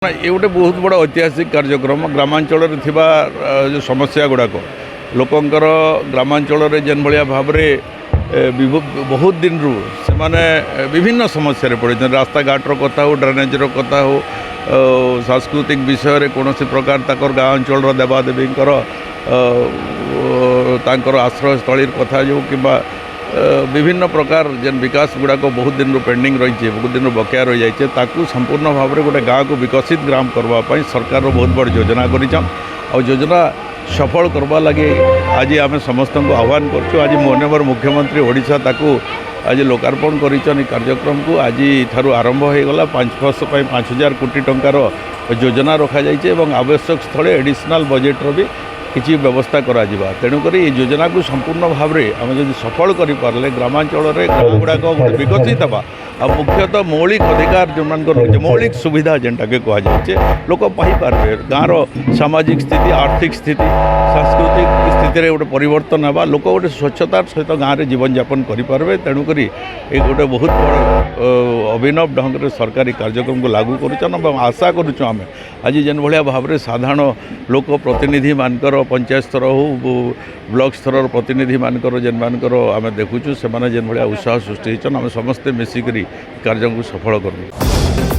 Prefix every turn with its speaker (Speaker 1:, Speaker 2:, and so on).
Speaker 1: ये गोटे बहुत बड़ा ऐतिहासिक कार्यक्रम ग्रामांचल जो समस्या गुड़ाक लोकंर ग्रामांचल जेन भाया भाव बहुत दिन रू से माने विभिन्न समस्या पड़े रास्ता घाटर कथा हो ड्रेनेजर कथा हो सांस्कृतिक विषय कौन प्रकार तक गाँ अंचल देवादेवींकर आश्रयस्थल कथा जो कि विभिन्न प्रकार जेन विकास गुड़ाक बहुत दिन पेंडिंग रही बहुत दिन बकाया रही जाए ताकू संपूर्ण भाव में गोटे गाँव को विकसित ग्राम करने सरकार बहुत बड़ योजना कर योजना सफल करवा लगे आज आम समस्त को आह्वान करूँ। आज माननीय मुख्यमंत्री ओडिशा ताकू आज लोकार्पण कर कार्यक्रम को आज ठारू आरंभ हो गला 5 वर्ष 5,000 कोटी टंकार योजना रखा जाए आवश्यक स्थल एडिशनल बजेट्र भी किसी व्यवस्था करा तेणुक ये योजना को संपूर्ण भाव में आम जो सफल करें ग्रामांचल गाँव गुड़ाक विकसित हवा आ मुख्यतः मौलिक अधिकार जो रही मौलिक सुविधा जेनटा के कहुचे लोक पाइपारे गाँव सामाजिक स्थिति आर्थिक स्थिति सांस्कृतिक स्थिति गोटे परिवर्तन हवा लोक गोटे स्वच्छतार सहित गाँव में जीवन यापन करें तेणुक ये गोटे बहुत बड़ अभिनव ढंग से सरकारी कार्यक्रम को लागू कर आशा करुँ आज जेन भाया भाव में साधारण लोक प्रतिनिधि मानकर पंचायत स्तर हो ब्लॉक स्तर प्रतिनिधि मानकर जेन मानकर आम देखुचु से जेन भाया उत्साह सृष्टि आम समस्ते मिसिक कार्य को सफल करूँ।